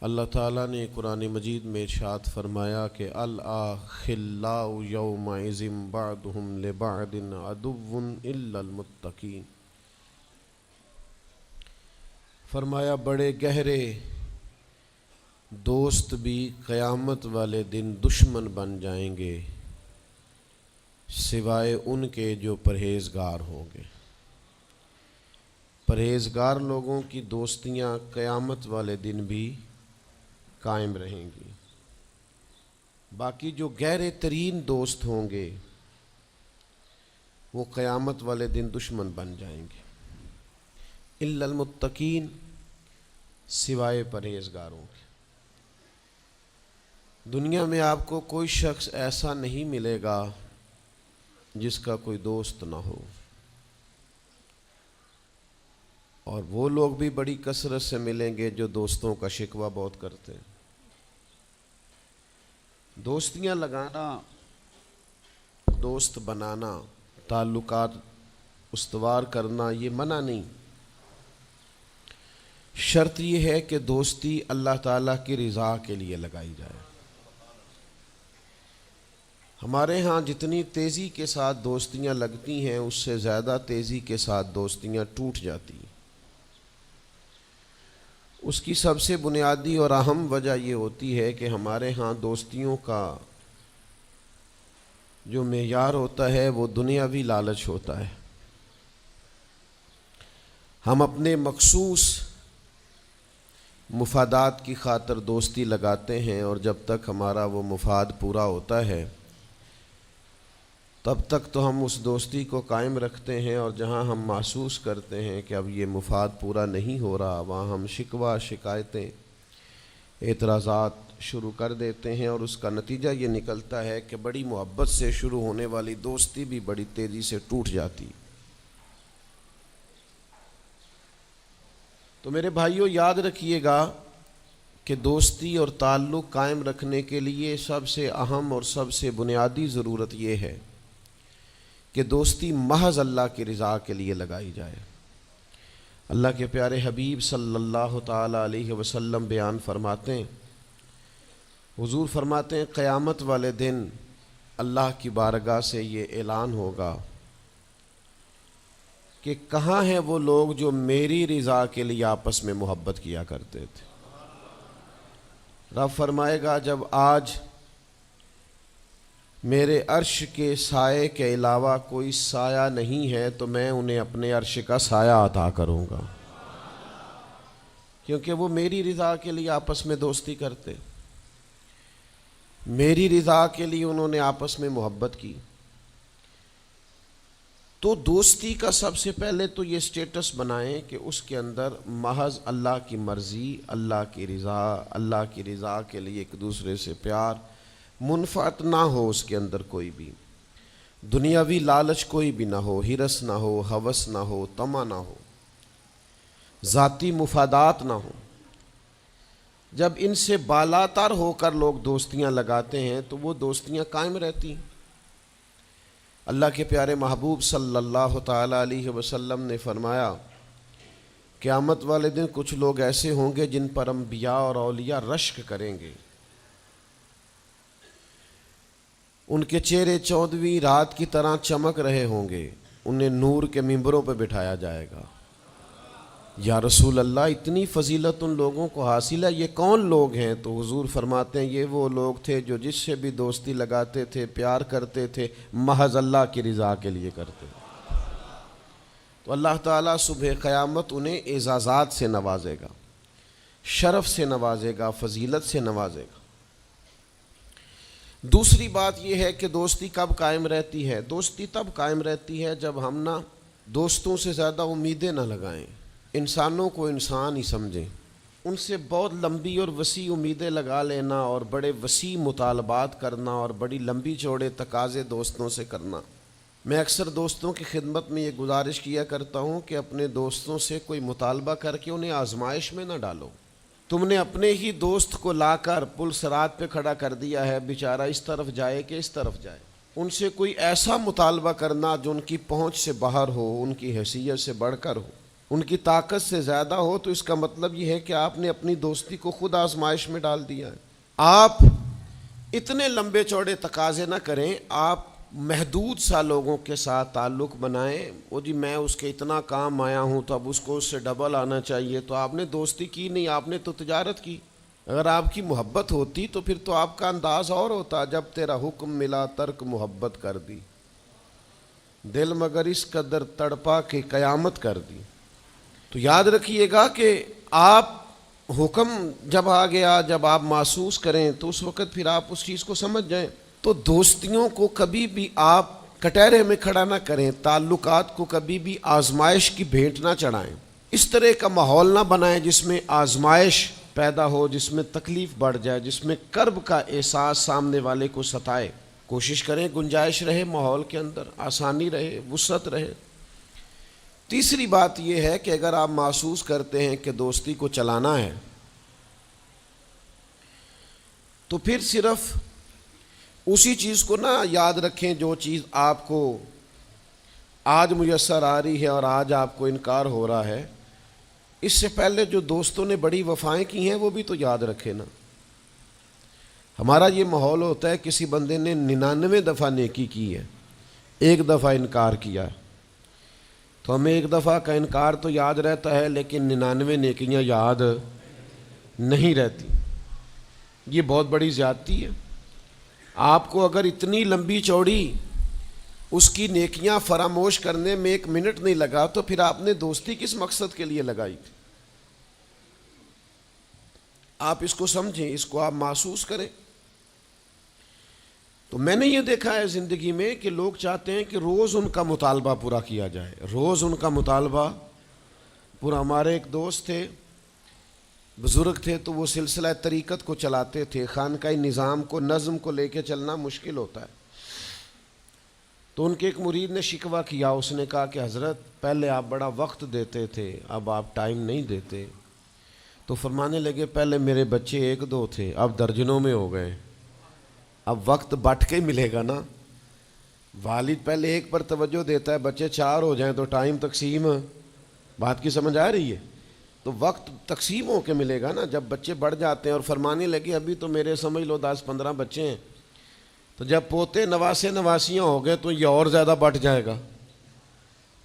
اللہ تعالیٰ نے قرآن مجید میں ارشاد فرمایا کہ الأخلاء یومئذ بعضهم لبعض عدو إلا المتقین۔ فرمایا بڑے گہرے دوست بھی قیامت والے دن دشمن بن جائیں گے سوائے ان کے جو پرہیزگار ہوں گے۔ پرہیزگار لوگوں کی دوستیاں قیامت والے دن بھی قائم رہیں گی، باقی جو گہرے ترین دوست ہوں گے وہ قیامت والے دن دشمن بن جائیں گے۔ الا المتقین، سوائے پرہیزگاروں کے۔ دنیا میں آپ کو کوئی شخص ایسا نہیں ملے گا جس کا کوئی دوست نہ ہو، اور وہ لوگ بھی بڑی کثرت سے ملیں گے جو دوستوں کا شکوہ بہت کرتے ہیں۔ دوستیاں لگانا، دوست بنانا، تعلقات استوار کرنا یہ منع نہیں، شرط یہ ہے کہ دوستی اللہ تعالیٰ کی رضا کے لیے لگائی جائے۔ ہمارے ہاں جتنی تیزی کے ساتھ دوستیاں لگتی ہیں اس سے زیادہ تیزی کے ساتھ دوستیاں ٹوٹ جاتی ہیں۔ اس کی سب سے بنیادی اور اہم وجہ یہ ہوتی ہے کہ ہمارے ہاں دوستیوں کا جو معیار ہوتا ہے وہ دنیاوی لالچ ہوتا ہے۔ ہم اپنے مخصوص مفادات کی خاطر دوستی لگاتے ہیں، اور جب تک ہمارا وہ مفاد پورا ہوتا ہے تب تک تو ہم اس دوستی کو قائم رکھتے ہیں، اور جہاں ہم محسوس کرتے ہیں کہ اب یہ مفاد پورا نہیں ہو رہا وہاں ہم شکوہ، شکایتیں، اعتراضات شروع کر دیتے ہیں، اور اس کا نتیجہ یہ نکلتا ہے کہ بڑی محبت سے شروع ہونے والی دوستی بھی بڑی تیزی سے ٹوٹ جاتی۔ تو میرے بھائیوں یاد رکھیے گا کہ دوستی اور تعلق قائم رکھنے کے لیے سب سے اہم اور سب سے بنیادی ضرورت یہ ہے کہ دوستی محض اللہ کی رضا کے لیے لگائی جائے۔ اللہ کے پیارے حبیب صلی اللہ تعالیٰ علیہ وسلم بیان فرماتے ہیں، حضور فرماتے ہیں قیامت والے دن اللہ کی بارگاہ سے یہ اعلان ہوگا کہ کہاں ہیں وہ لوگ جو میری رضا کے لیے آپس میں محبت کیا کرتے تھے۔ رب فرمائے گا جب آج میرے عرش کے سائے کے علاوہ کوئی سایہ نہیں ہے تو میں انہیں اپنے عرش کا سایہ عطا کروں گا، کیونکہ وہ میری رضا کے لیے آپس میں دوستی کرتے، میری رضا کے لیے انہوں نے آپس میں محبت کی۔ تو دوستی کا سب سے پہلے تو یہ سٹیٹس بنائیں کہ اس کے اندر محض اللہ کی مرضی، اللہ کی رضا کے لیے ایک دوسرے سے پیار، منفعت نہ ہو اس کے اندر کوئی بھی، دنیاوی لالچ کوئی بھی نہ ہو، ہرس نہ ہو، ہوس نہ ہو، طمع نہ ہو، ذاتی مفادات نہ ہو۔ جب ان سے بالاتر ہو کر لوگ دوستیاں لگاتے ہیں تو وہ دوستیاں قائم رہتی ہیں۔ اللہ کے پیارے محبوب صلی اللہ تعالیٰ علیہ وسلم نے فرمایا قیامت والے دن کچھ لوگ ایسے ہوں گے جن پر انبیاء اور اولیاء رشک کریں گے، ان کے چہرے 14ویں رات کی طرح چمک رہے ہوں گے، انہیں نور کے ممبروں پہ بٹھایا جائے گا۔ یا رسول اللہ اتنی فضیلت ان لوگوں کو حاصل ہے، یہ کون لوگ ہیں؟ تو حضور فرماتے ہیں یہ وہ لوگ تھے جو جس سے بھی دوستی لگاتے تھے، پیار کرتے تھے، محض اللہ کی رضا کے لیے کرتے۔ تو اللہ تعالیٰ صبح قیامت انہیں اعزازات سے نوازے گا، شرف سے نوازے گا، فضیلت سے نوازے گا۔ دوسری بات یہ ہے کہ دوستی کب قائم رہتی ہے؟ دوستی تب قائم رہتی ہے جب ہم دوستوں سے زیادہ امیدیں نہ لگائیں، انسانوں کو انسان ہی سمجھیں، ان سے بہت لمبی اور وسیع امیدیں لگا لینا اور بڑے وسیع مطالبات کرنا اور بڑی لمبی چوڑے تقاضے دوستوں سے کرنا۔ میں اکثر دوستوں کی خدمت میں یہ گزارش کیا کرتا ہوں کہ اپنے دوستوں سے کوئی مطالبہ کر کے انہیں آزمائش میں نہ ڈالو۔ تم نے اپنے ہی دوست کو لا کر پل صراط پہ کھڑا کر دیا ہے، بیچارہ اس طرف جائے کہ اس طرف جائے۔ ان سے کوئی ایسا مطالبہ کرنا جو ان کی پہنچ سے باہر ہو، ان کی حیثیت سے بڑھ کر ہو، ان کی طاقت سے زیادہ ہو تو اس کا مطلب یہ ہے کہ آپ نے اپنی دوستی کو خود آزمائش میں ڈال دیا ہے۔ آپ اتنے لمبے چوڑے تقاضے نہ کریں، آپ محدود سا لوگوں کے ساتھ تعلق بنائیں۔ وہ جی میں اس کے اتنا کام آیا ہوں تو اب اس کو اس سے ڈبل آنا چاہیے، تو آپ نے دوستی کی نہیں، آپ نے تو تجارت کی۔ اگر آپ کی محبت ہوتی تو پھر تو آپ کا انداز اور ہوتا، جب تیرا حکم ملا ترک محبت کر دی، دل مگر اس قدر تڑپا کہ قیامت کر دی۔ تو یاد رکھیے گا کہ آپ حکم جب آ گیا، جب آپ محسوس کریں تو اس وقت پھر آپ اس چیز کو سمجھ جائیں۔ تو دوستیوں کو کبھی بھی آپ کٹہرے میں کھڑا نہ کریں، تعلقات کو کبھی بھی آزمائش کی بھیٹ نہ چڑھائیں۔ اس طرح کا ماحول نہ بنائیں جس میں آزمائش پیدا ہو، جس میں تکلیف بڑھ جائے، جس میں کرب کا احساس سامنے والے کو ستائے۔ کوشش کریں گنجائش رہے ماحول کے اندر، آسانی رہے، وسعت رہے۔ تیسری بات یہ ہے کہ اگر آپ محسوس کرتے ہیں کہ دوستی کو چلانا ہے تو پھر صرف اسی چیز کو نہ یاد رکھیں جو چیز آپ کو آج میسر آ رہی ہے اور آج آپ کو انکار ہو رہا ہے۔ اس سے پہلے جو دوستوں نے بڑی وفائیں کی ہیں وہ بھی تو یاد رکھے نا۔ ہمارا یہ ماحول ہوتا ہے کسی بندے نے 99 دفعہ نیکی کی ہے، ایک دفعہ انکار کیا ہے تو ہمیں ایک دفعہ کا انکار تو یاد رہتا ہے لیکن 99 نیکیاں یاد نہیں رہتی۔ یہ بہت بڑی زیادتی ہے۔ آپ کو اگر اتنی لمبی چوڑی اس کی نیکیاں فراموش کرنے میں 1 منٹ نہیں لگا تو پھر آپ نے دوستی کس مقصد کے لیے لگائی تھی؟ آپ اس کو سمجھیں، اس کو آپ محسوس کریں۔ تو میں نے یہ دیکھا ہے زندگی میں کہ لوگ چاہتے ہیں کہ روز ان کا مطالبہ پورا کیا جائے، روز ان کا مطالبہ پورا۔ ہمارے ایک دوست تھے، بزرگ تھے، تو وہ سلسلہ طریقت کو چلاتے تھے، خانقاہ نظام کو، نظم کو لے کے چلنا مشکل ہوتا ہے۔ تو ان کے ایک مرید نے شکوہ کیا، اس نے کہا کہ حضرت پہلے آپ بڑا وقت دیتے تھے، اب آپ ٹائم نہیں دیتے۔ تو فرمانے لگے پہلے میرے بچے 1-2 تھے، اب درجنوں میں ہو گئے، اب وقت بٹ کے ملے گا نا۔ والد پہلے ایک پر توجہ دیتا ہے، بچے 4 ہو جائیں تو ٹائم تقسیم، بات کی سمجھ آ رہی ہے؟ تو وقت تقسیم ہو کے ملے گا نا جب بچے بڑھ جاتے ہیں۔ اور فرمانے لگے ابھی تو میرے سمجھ لو 10-15 بچے ہیں، تو جب پوتے نواسے نواسیاں ہو گئے تو یہ اور زیادہ بٹ جائے گا،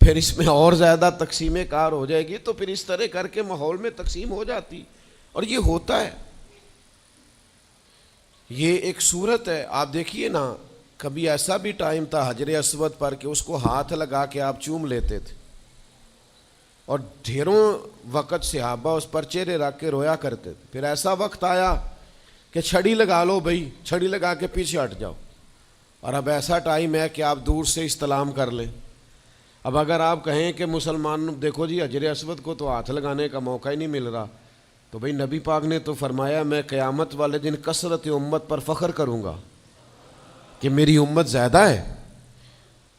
پھر اس میں اور زیادہ تقسیم کار ہو جائے گی۔ تو پھر اس طرح کر کے ماحول میں تقسیم ہو جاتی، اور یہ ہوتا ہے، یہ ایک صورت ہے۔ آپ دیکھیے نا، کبھی ایسا بھی ٹائم تھا حجر اسود پر کہ اس کو ہاتھ لگا کے آپ چوم لیتے تھے، اور ڈھیروں وقت صحابہ اس پر چہرے رکھ کے رویا کرتے تھے۔ پھر ایسا وقت آیا کہ چھڑی لگا لو بھائی، چھڑی لگا کے پیچھے ہٹ جاؤ، اور اب ایسا ٹائم ہے کہ آپ دور سے استلام کر لیں۔ اب اگر آپ کہیں کہ مسلمان دیکھو جی حجر اسود کو تو ہاتھ لگانے کا موقع ہی نہیں مل رہا، تو بھئی نبی پاک نے تو فرمایا میں قیامت والے دن کثرت امت پر فخر کروں گا کہ میری امت زیادہ ہے۔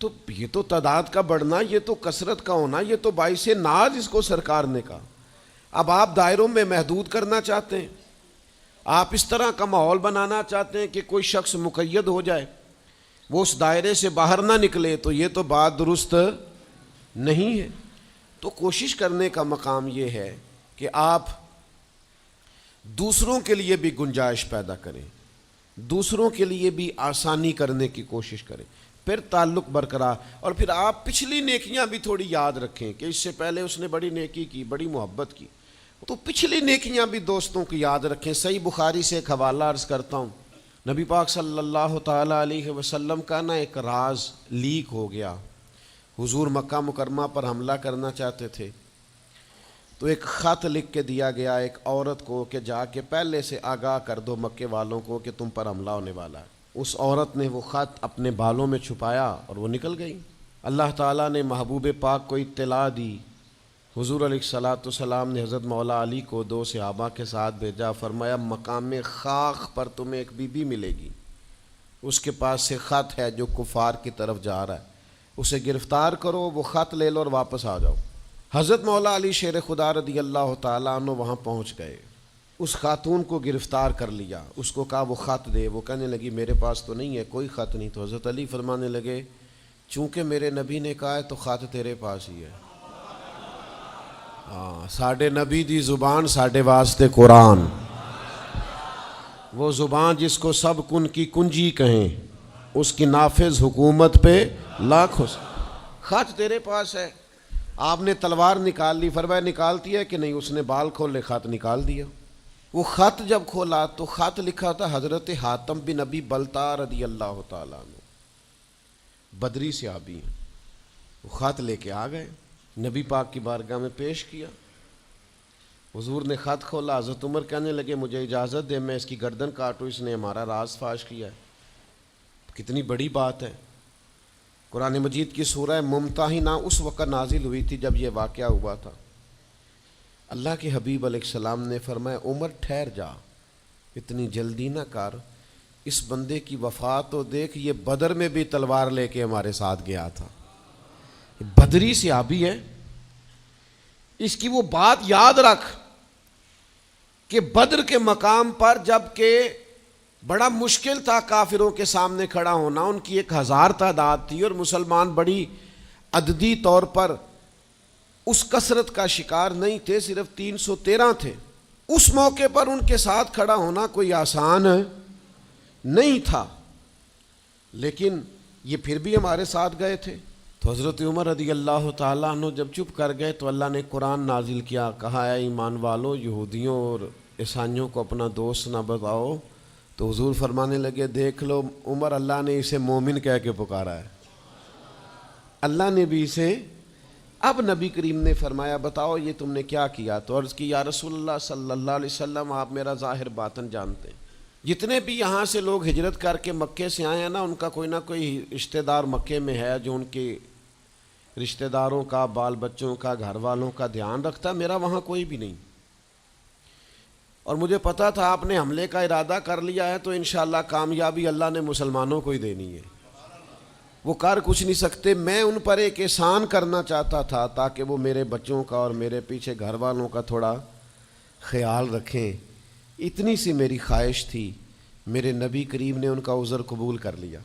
تو یہ تو تعداد کا بڑھنا، یہ تو کثرت کا ہونا، یہ تو باعث ناز اس کو سرکار نے کہا۔ اب آپ دائروں میں محدود کرنا چاہتے ہیں، آپ اس طرح کا ماحول بنانا چاہتے ہیں کہ کوئی شخص مقید ہو جائے، وہ اس دائرے سے باہر نہ نکلے، تو یہ تو بات درست نہیں ہے۔ تو کوشش کرنے کا مقام یہ ہے کہ آپ دوسروں کے لیے بھی گنجائش پیدا کریں، دوسروں کے لیے بھی آسانی کرنے کی کوشش کریں، پھر تعلق برقرار۔ اور پھر آپ پچھلی نیکیاں بھی تھوڑی یاد رکھیں کہ اس سے پہلے اس نے بڑی نیکی کی، بڑی محبت کی، تو پچھلی نیکیاں بھی دوستوں کی یاد رکھیں۔ صحیح بخاری سے ایک حوالہ عرض کرتا ہوں، نبی پاک صلی اللہ تعالیٰ علیہ وسلم کا نا ایک راز لیک ہو گیا۔ حضور مکہ مکرمہ پر حملہ کرنا چاہتے تھے، تو ایک خط لکھ کے دیا گیا ایک عورت کو کہ جا کے پہلے سے آگاہ کر دو مکے والوں کو کہ تم پر حملہ ہونے والا ہے۔ اس عورت نے وہ خط اپنے بالوں میں چھپایا اور وہ نکل گئی۔ اللہ تعالیٰ نے محبوب پاک کو اطلاع دی، حضور علیہ الصلاۃ والسلام نے حضرت مولا علی کو 2 صحابہ کے ساتھ بھیجا، فرمایا مقام خاک پر تمہیں ایک بی بی ملے گی، اس کے پاس سے خط ہے جو کفار کی طرف جا رہا ہے، اسے گرفتار کرو، وہ خط لے لو اور واپس آ جاؤ۔ حضرت مولا علی شیر خدا رضی اللہ تعالیٰ عنہ وہاں پہنچ گئے، اس خاتون کو گرفتار کر لیا، اس کو کہا وہ خط دے، وہ کہنے لگی میرے پاس تو نہیں ہے، کوئی خط نہیں۔ تو حضرت علی فرمانے لگے چونکہ میرے نبی نے کہا ہے تو خط تیرے پاس ہی ہے۔ ساڈے نبی دی زبان ساڈے واسطے قرآن، وہ زبان جس کو سب کن کی کنجی کہیں، اس کی نافذ حکومت پہ لاکھوں خط تیرے پاس ہے۔ آپ نے تلوار نکال لی، فرمایا نکالتی ہے کہ نہیں؟ اس نے بال کھولے، خط نکال دیا۔ وہ خط جب کھولا تو خط لکھا تھا حضرت حاتم بن نبی بلتا رضی اللہ تعالیٰ عنہ، بدری صحابی ہیں۔ وہ خط لے کے آ گئے، نبی پاک کی بارگاہ میں پیش کیا۔ حضور نے خط کھولا، حضرت عمر کہنے لگے مجھے اجازت دے میں اس کی گردن کاٹوں، اس نے ہمارا راز فاش کیا ہے۔ کتنی بڑی بات ہے۔ قرآن مجید کی سورہ ممتحنہ اس وقت نازل ہوئی تھی جب یہ واقعہ ہوا تھا۔ اللہ کے حبیب علیہ السلام نے فرمایا عمر ٹھہر جا، اتنی جلدی نہ کر، اس بندے کی وفات تو دیکھ، یہ بدر میں بھی تلوار لے کے ہمارے ساتھ گیا تھا، بدری صحابی ہے۔ اس کی وہ بات یاد رکھ کہ بدر کے مقام پر جب کہ بڑا مشکل تھا کافروں کے سامنے کھڑا ہونا، ان کی 1000 تعداد تھی اور مسلمان بڑی عددی طور پر اس کثرت کا شکار نہیں تھے، صرف 313 تھے۔ اس موقع پر ان کے ساتھ کھڑا ہونا کوئی آسان نہیں تھا، لیکن یہ پھر بھی ہمارے ساتھ گئے تھے۔ تو حضرت عمر رضی اللہ تعالیٰ عنہ جب چپ کر گئے تو اللہ نے قرآن نازل کیا، کہا اے ایمان والو یہودیوں اور عیسائیوں کو اپنا دوست نہ بتاؤ۔ تو حضور فرمانے لگے دیکھ لو عمر، اللہ نے اسے مومن کہہ کے پکارا ہے، اللہ نے بھی اسے۔ اب نبی کریم نے فرمایا بتاؤ یہ تم نے کیا کیا؟ تو عرض کی یا رسول اللہ صلی اللہ علیہ وسلم آپ میرا ظاہر باطن جانتے ہیں، جتنے بھی یہاں سے لوگ ہجرت کر کے مکے سے آئے ہیں نا، ان کا کوئی نہ کوئی رشتہ دار مکے میں ہے جو ان کے رشتہ داروں کا، بال بچوں کا، گھر والوں کا دھیان رکھتا، میرا وہاں کوئی بھی نہیں۔ اور مجھے پتا تھا آپ نے حملے کا ارادہ کر لیا ہے تو انشاءاللہ کامیابی اللہ نے مسلمانوں کو ہی دینی ہے، وہ کر کچھ نہیں سکتے۔ میں ان پر ایک احسان کرنا چاہتا تھا تاکہ وہ میرے بچوں کا اور میرے پیچھے گھر والوں کا تھوڑا خیال رکھیں، اتنی سی میری خواہش تھی۔ میرے نبی کریم نے ان کا عذر قبول کر لیا،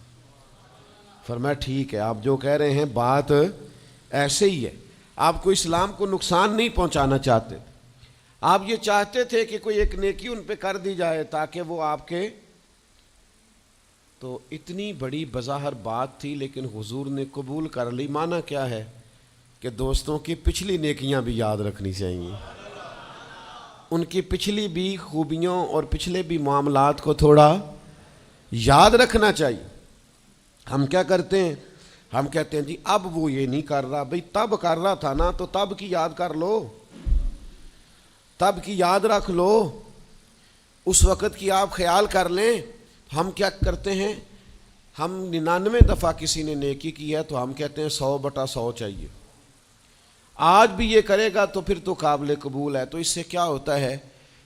فرمایا ٹھیک ہے آپ جو کہہ رہے ہیں بات ایسے ہی ہے، آپ کو اسلام کو نقصان نہیں پہنچانا چاہتے، آپ یہ چاہتے تھے کہ کوئی ایک نیکی ان پہ کر دی جائے تاکہ وہ آپ کے، تو اتنی بڑی بظاہر بات تھی لیکن حضور نے قبول کر لی۔ معنی کیا ہے کہ دوستوں کی پچھلی نیکیاں بھی یاد رکھنی چاہیے، ان کی پچھلی بھی خوبیوں اور پچھلے بھی معاملات کو تھوڑا یاد رکھنا چاہیے۔ ہم کیا کرتے ہیں؟ ہم کہتے ہیں جی اب وہ یہ نہیں کر رہا، بھئی تب کر رہا تھا نا، تو تب کی یاد کر لو، تب کی یاد رکھ لو، اس وقت کی آپ خیال کر لیں۔ ہم کیا کرتے ہیں؟ ہم 99 دفعہ کسی نے نیکی کی ہے تو ہم کہتے ہیں 100/100 چاہیے، آج بھی یہ کرے گا تو پھر تو قابل قبول ہے۔ تو اس سے کیا ہوتا ہے؟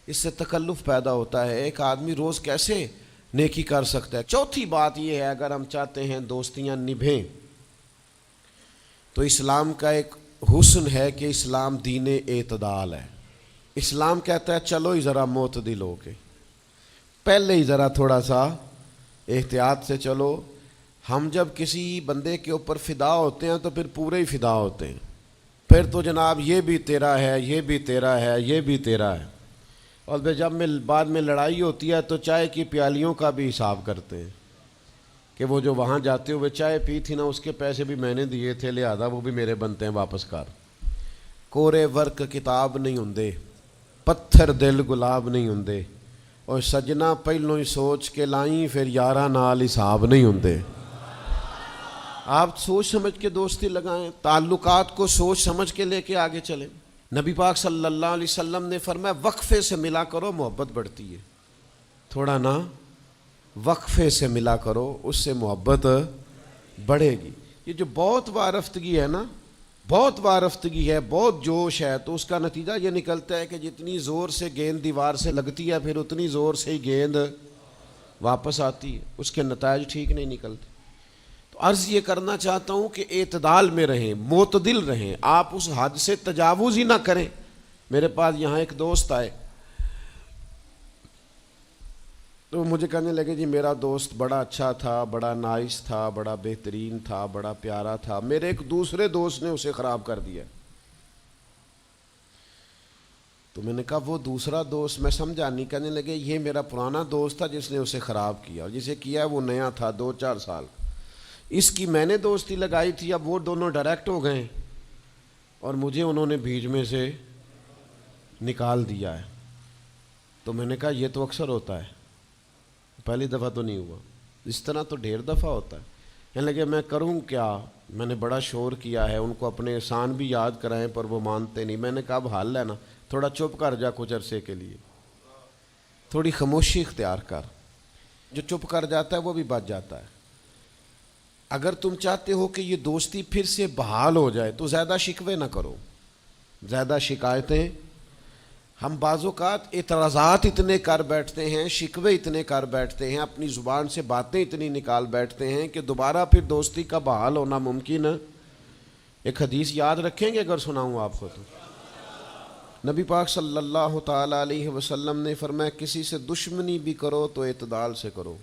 اس سے تکلف پیدا ہوتا ہے، ایک آدمی روز کیسے نیکی کر سکتا ہے؟ چوتھی بات یہ ہے اگر ہم چاہتے ہیں دوستیاں نبھیں تو اسلام کا ایک حسن ہے کہ اسلام دین اعتدال ہے۔ اسلام کہتا ہے چلو ہی ذرا معتدل ہو کے، پہلے ہی ذرا تھوڑا سا احتیاط سے چلو۔ ہم جب کسی بندے کے اوپر فدا ہوتے ہیں تو پھر پورے ہی فدا ہوتے ہیں، پھر تو جناب یہ بھی تیرا ہے، یہ بھی تیرا ہے، یہ بھی تیرا ہے، اور پھر جب بعد میں لڑائی ہوتی ہے تو چائے کی پیالیوں کا بھی حساب کرتے ہیں کہ وہ جو وہاں جاتے ہوئے چائے پی تھی نا اس کے پیسے بھی میں نے دیے تھے، لہذا وہ بھی میرے بنتے ہیں واپس کر۔ کورے ورک کتاب نہیں ہوندے، پتھر دل گلاب نہیں ہوندے، اور سجنا پہلوں ہی سوچ کے لائیں پھر یاراں نال حساب نہیں ہوندے۔ آپ سوچ سمجھ کے دوستی لگائیں، تعلقات کو سوچ سمجھ کے لے کے آگے چلیں۔ نبی پاک صلی اللہ علیہ وسلم نے فرمایا وقفے سے ملا کرو محبت بڑھتی ہے، تھوڑا نا وقفے سے ملا کرو، اس سے محبت بڑھے گی۔ یہ جو بہت وارفتگی ہے نا، بہت وارفتگی ہے، بہت جوش ہے، تو اس کا نتیجہ یہ نکلتا ہے کہ جتنی زور سے گیند دیوار سے لگتی ہے پھر اتنی زور سے ہی گیند واپس آتی ہے، اس کے نتائج ٹھیک نہیں نکلتے۔ تو عرض یہ کرنا چاہتا ہوں کہ اعتدال میں رہیں، معتدل رہیں، آپ اس حد سے تجاوز ہی نہ کریں۔ میرے پاس یہاں ایک دوست آئے تو مجھے کہنے لگے جی میرا دوست بڑا اچھا تھا، بڑا نائس تھا، بڑا بہترین تھا، بڑا پیارا تھا، میرے ایک دوسرے دوست نے اسے خراب کر دیا۔ تو میں نے کہا وہ دوسرا دوست میں سمجھا نہیں. کہنے لگے یہ میرا پرانا دوست تھا جس نے اسے خراب کیا, اور جسے کیا وہ نیا تھا 2-4 سال. اس کی میں نے دوستی لگائی تھی, اب وہ دونوں ڈائریکٹ ہو گئے اور مجھے انہوں نے بیچ میں سے نکال دیا ہے. تو میں نے کہا یہ تو اکثر ہوتا ہے, پہلی دفعہ تو نہیں ہوا, اس طرح تو ڈھیر دفعہ ہوتا ہے. کہنے لگے میں کروں کیا, میں نے بڑا شور کیا ہے, ان کو اپنے احسان بھی یاد کرائیں پر وہ مانتے نہیں. میں نے کہا اب حال لینا, تھوڑا چپ کر جا کچھ عرصے کے لیے, تھوڑی خاموشی اختیار کر. جو چپ کر جاتا ہے وہ بھی بچ جاتا ہے. اگر تم چاہتے ہو کہ یہ دوستی پھر سے بحال ہو جائے تو زیادہ شکوے نہ کرو, زیادہ شکایتیں. ہم بعض اوقات اعتراضات اتنے کر بیٹھتے ہیں, شکوے اتنے کر بیٹھتے ہیں, اپنی زبان سے باتیں اتنی نکال بیٹھتے ہیں کہ دوبارہ پھر دوستی کا بحال ہونا ممکن ہے. ایک حدیث یاد رکھیں گے اگر سناؤں آپ کو تو. نبی پاک صلی اللہ تعالیٰ علیہ وسلم نے فرمایا کسی سے دشمنی بھی کرو تو اعتدال سے کرو,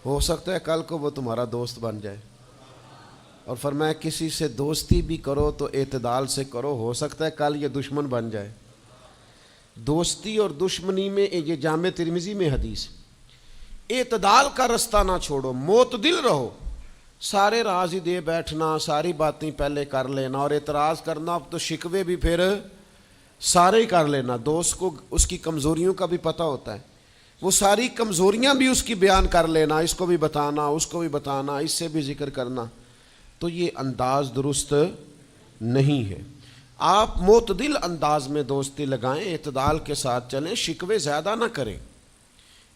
ہو سکتا ہے کل کو وہ تمہارا دوست بن جائے. اور فرمایا کسی سے دوستی بھی کرو تو اعتدال سے کرو, ہو سکتا ہے کل یہ دشمن بن جائے. دوستی اور دشمنی میں یہ جامع ترمذی میں حدیث, اعتدال کا رستہ نہ چھوڑو, معتدل رہو. سارے راز ہی دے بیٹھنا, ساری باتیں پہلے کر لینا اور اعتراض کرنا, اب تو شکوے بھی پھر سارے ہی کر لینا. دوست کو اس کی کمزوریوں کا بھی پتہ ہوتا ہے, وہ ساری کمزوریاں بھی اس کی بیان کر لینا, اس کو بھی بتانا, اس کو بھی بتانا, اس سے بھی ذکر کرنا. تو یہ انداز درست نہیں ہے. آپ معتدل انداز میں دوستی لگائیں, اعتدال کے ساتھ چلیں, شکوے زیادہ نہ کریں,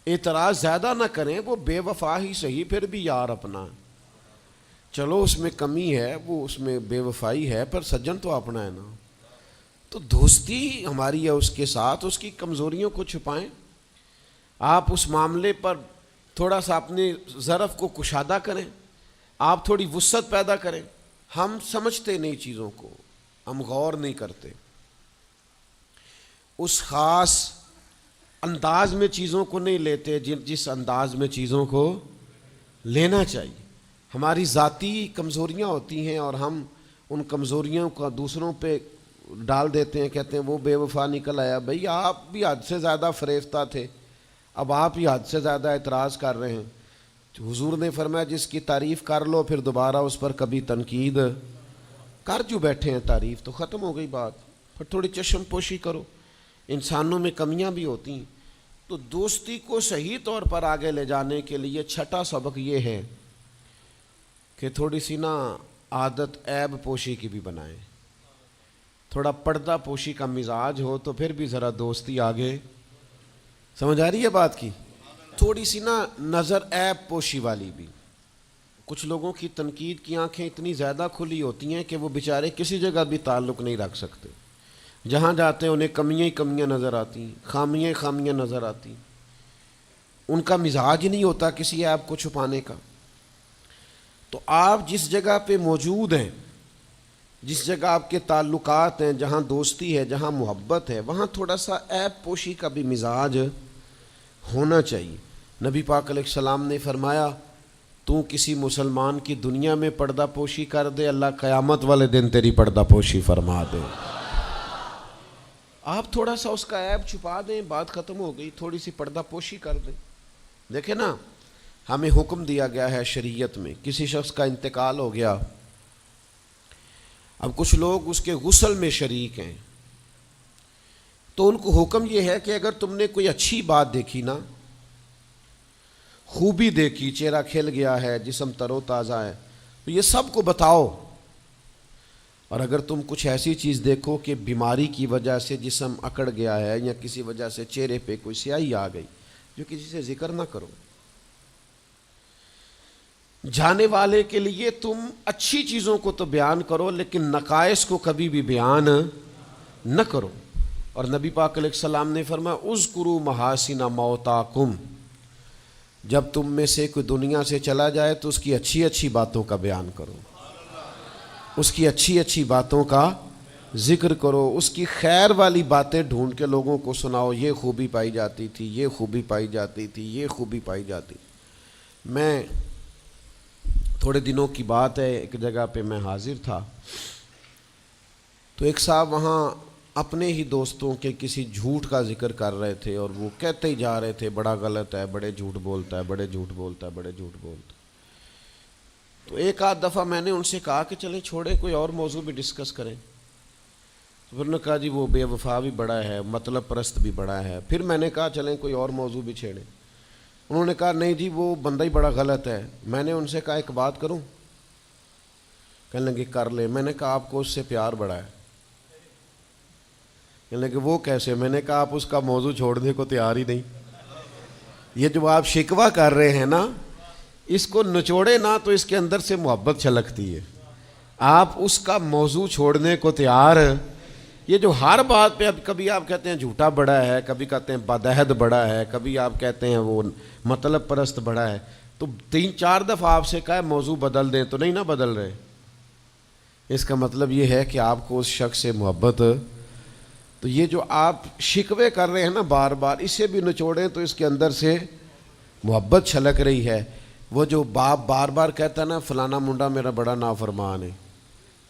اعتراض زیادہ نہ کریں. وہ بے وفا ہی صحیح پھر بھی یار اپنا, چلو اس میں کمی ہے, وہ اس میں بے وفائی ہے, پر سجن تو اپنا ہے نا. تو دوستی ہماری ہے اس کے ساتھ, اس کی کمزوریوں کو چھپائیں. آپ اس معاملے پر تھوڑا سا اپنے ظرف کو کشادہ کریں, آپ تھوڑی وسعت پیدا کریں. ہم سمجھتے نہیں چیزوں کو, ہم غور نہیں کرتے, اس خاص انداز میں چیزوں کو نہیں لیتے جس انداز میں چیزوں کو لینا چاہیے. ہماری ذاتی کمزوریاں ہوتی ہیں اور ہم ان کمزوریوں کا دوسروں پہ ڈال دیتے ہیں, کہتے ہیں وہ بے وفا نکل آیا. بھئی آپ بھی حد سے زیادہ فریفتہ تھے, اب آپ ہی حد سے زیادہ اعتراض کر رہے ہیں. حضور نے فرمایا جس کی تعریف کر لو پھر دوبارہ اس پر کبھی تنقید کر جو بیٹھے ہیں, تعریف تو ختم ہو گئی بات. پھر تھوڑی چشم پوشی کرو, انسانوں میں کمیاں بھی ہوتی ہیں. تو دوستی کو صحیح طور پر آگے لے جانے کے لیے چھٹا سبق یہ ہے کہ تھوڑی سی نا عادت عیب پوشی کی بھی بنائیں. تھوڑا پردہ پوشی کا مزاج ہو تو پھر بھی ذرا دوستی آگے. سمجھ آ رہی ہے بات کی؟ تھوڑی سی نا نظر عیب پوشی والی بھی. کچھ لوگوں کی تنقید کی آنکھیں اتنی زیادہ کھلی ہوتی ہیں کہ وہ بیچارے کسی جگہ بھی تعلق نہیں رکھ سکتے. جہاں جاتے ہیں انہیں کمیاں ہی کمیاں نظر آتی ہیں, خامیاں ہی خامیاں نظر آتی ہیں. ان کا مزاج ہی نہیں ہوتا کسی عیب کو چھپانے کا. تو آپ جس جگہ پہ موجود ہیں, جس جگہ آپ کے تعلقات ہیں, جہاں دوستی ہے, جہاں محبت ہے, وہاں تھوڑا سا عیب پوشی کا بھی مزاج ہونا چاہیے. نبی پاک علیہ السلام نے فرمایا تو کسی مسلمان کی دنیا میں پردہ پوشی کر دے, اللہ قیامت والے دن تیری پردہ پوشی فرما دے. آپ تھوڑا سا اس کا عیب چھپا دیں, بات ختم ہو گئی. تھوڑی سی پردہ پوشی کر دیں. دیکھیں نا, ہمیں حکم دیا گیا ہے شریعت میں, کسی شخص کا انتقال ہو گیا, اب کچھ لوگ اس کے غسل میں شریک ہیں, تو ان کو حکم یہ ہے کہ اگر تم نے کوئی اچھی بات دیکھی نا, خوبی دیکھی, چہرہ کھل گیا ہے, جسم تر و تازہ ہے, تو یہ سب کو بتاؤ. اور اگر تم کچھ ایسی چیز دیکھو کہ بیماری کی وجہ سے جسم اکڑ گیا ہے یا کسی وجہ سے چہرے پہ کوئی سیاہی آ گئی, جو کسی سے ذکر نہ کرو. جانے والے کے لیے تم اچھی چیزوں کو تو بیان کرو لیکن نقائص کو کبھی بھی بیان نہ کرو. اور نبی پاک علیہ السلام نے فرمایا اذکروا محاسن موتاکم, جب تم میں سے کوئی دنیا سے چلا جائے تو اس کی اچھی اچھی باتوں کا بیان کرو, اس کی اچھی اچھی باتوں کا ذکر کرو, اس کی خیر والی باتیں ڈھونڈ کے لوگوں کو سناؤ. یہ خوبی پائی جاتی تھی, یہ خوبی پائی جاتی تھی, یہ خوبی پائی جاتی. میں تھوڑے دنوں کی بات ہے, ایک جگہ پہ میں حاضر تھا, تو ایک صاحب وہاں اپنے ہی دوستوں کے کسی جھوٹ کا ذکر کر رہے تھے اور وہ کہتے ہی جا رہے تھے بڑا غلط ہے، بڑے جھوٹ بولتا ہے، بڑے جھوٹ بولتا ہے، بڑے جھوٹ بولتا ہے۔ تو ایک آدھ دفعہ میں نے ان سے کہا کہ چلیں چھوڑیں، کوئی اور موضوع بھی ڈسکس کریں۔ تو پھر انہوں نے کہا جی وہ بے وفا بھی بڑا ہے، مطلب پرست بھی بڑا ہے۔ پھر میں نے کہا چلیں کوئی اور موضوع بھی چھیڑیں۔ انہوں نے کہا نہیں جی وہ بندہ ہی بڑا غلط ہے۔ میں نے ان سے کہا ایک بات کروں؟ کہنے لگے کر لے۔ میں نے کہا آپ کو اس سے پیار بڑا ہے۔ کہنے لگے وہ کیسے؟ میں نے کہا آپ اس کا موضوع چھوڑنے کو تیار ہی نہیں۔ یہ جو آپ شکوہ کر رہے ہیں نا، اس کو نچوڑے نا تو اس کے اندر سے محبت چھلکتی ہے۔ آپ اس کا موضوع چھوڑنے کو تیار، یہ جو ہر بات پہ اب کبھی آپ کہتے ہیں جھوٹا بڑا ہے، کبھی کہتے ہیں بدعہد بڑا ہے، کبھی آپ کہتے ہیں وہ مطلب پرست بڑا ہے، تو 3-4 دفعہ آپ سے کہا ہے موضوع بدل دیں تو نہیں نہ بدل رہے۔ اس کا مطلب یہ ہے کہ آپ کو اس شخص سے محبت۔ تو یہ جو آپ شکوے کر رہے ہیں نا بار بار، اسے بھی نچوڑیں تو اس کے اندر سے محبت چھلک رہی ہے۔ وہ جو باپ بار بار کہتا ہے نا فلانا منڈا میرا بڑا نافرمان ہے،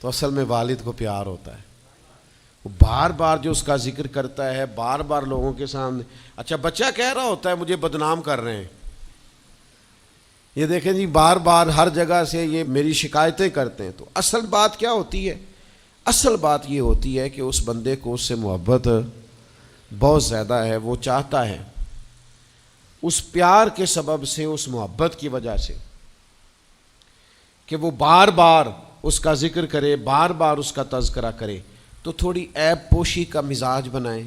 تو اصل میں والد کو پیار ہوتا ہے۔ وہ بار بار جو اس کا ذکر کرتا ہے، بار بار لوگوں کے سامنے، اچھا بچہ کہہ رہا ہوتا ہے مجھے بدنام کر رہے ہیں، یہ دیکھیں جی بار بار ہر جگہ سے یہ میری شکایتیں کرتے ہیں، تو اصل بات کیا ہوتی ہے؟ اصل بات یہ ہوتی ہے کہ اس بندے کو اس سے محبت بہت زیادہ ہے، وہ چاہتا ہے اس پیار کے سبب سے، اس محبت کی وجہ سے کہ وہ بار بار اس کا ذکر کرے، بار بار اس کا تذکرہ کرے، تو تھوڑی عیب پوشی کا مزاج بنائیں،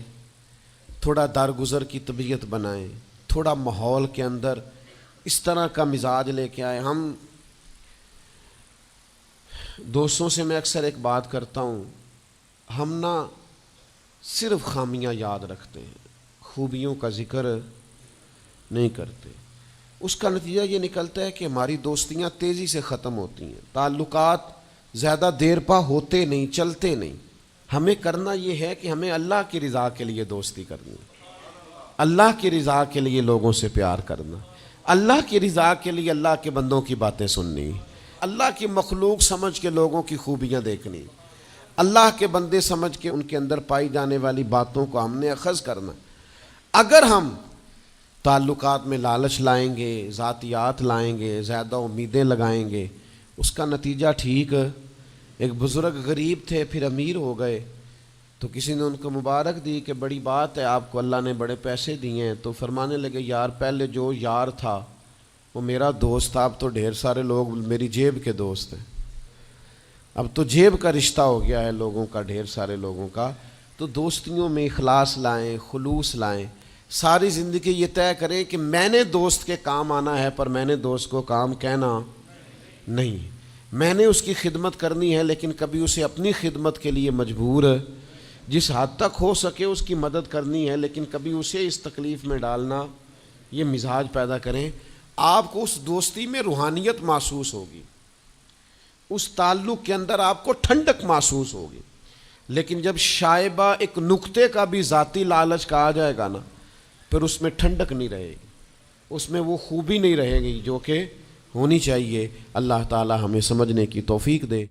تھوڑا درگزر کی طبیعت بنائیں، تھوڑا ماحول کے اندر اس طرح کا مزاج لے کے آئے۔ ہم دوستوں سے میں اکثر ایک بات کرتا ہوں، ہم نہ صرف خامیاں یاد رکھتے ہیں، خوبیوں کا ذکر نہیں کرتے۔ اس کا نتیجہ یہ نکلتا ہے کہ ہماری دوستیاں تیزی سے ختم ہوتی ہیں، تعلقات زیادہ دیر پا ہوتے نہیں، چلتے نہیں۔ ہمیں کرنا یہ ہے کہ ہمیں اللہ کی رضا کے لیے دوستی کرنی، اللہ کی رضا کے لیے لوگوں سے پیار کرنا، اللہ کی رضا کے لیے اللہ کے بندوں کی باتیں سننی، اللہ کی مخلوق سمجھ کے لوگوں کی خوبیاں دیکھنی، اللہ کے بندے سمجھ کے ان کے اندر پائی جانے والی باتوں کو ہم نے اخذ کرنا۔ اگر ہم تعلقات میں لالچ لائیں گے، ذاتیات لائیں گے، زیادہ امیدیں لگائیں گے، اس کا نتیجہ ٹھیک۔ ایک بزرگ غریب تھے پھر امیر ہو گئے، تو کسی نے ان کو مبارک دی کہ بڑی بات ہے آپ کو اللہ نے بڑے پیسے دیے ہیں، تو فرمانے لگے یار پہلے جو یار تھا وہ میرا دوست تھا، اب تو ڈھیر سارے لوگ میری جیب کے دوست ہیں، اب تو جیب کا رشتہ ہو گیا ہے لوگوں کا، ڈھیر سارے لوگوں کا۔ تو دوستیوں میں اخلاص لائیں، خلوص لائیں، ساری زندگی یہ طے کریں کہ میں نے دوست کے کام آنا ہے، پر میں نے دوست کو کام کہنا نہیں، میں نے اس کی خدمت کرنی ہے لیکن کبھی اسے اپنی خدمت کے لیے مجبور، جس حد تک ہو سکے اس کی مدد کرنی ہے لیکن کبھی اسے اس تکلیف میں ڈالنا، یہ مزاج پیدا کریں۔ آپ کو اس دوستی میں روحانیت محسوس ہوگی، اس تعلق کے اندر آپ کو ٹھنڈک محسوس ہوگی، لیکن جب شائبہ ایک نقطے کا بھی ذاتی لالچ کا آ جائے گا نا، پھر اس میں ٹھنڈک نہیں رہے گی، اس میں وہ خوبی نہیں رہے گی جو کہ ہونی چاہیے۔ اللہ تعالی ہمیں سمجھنے کی توفیق دے۔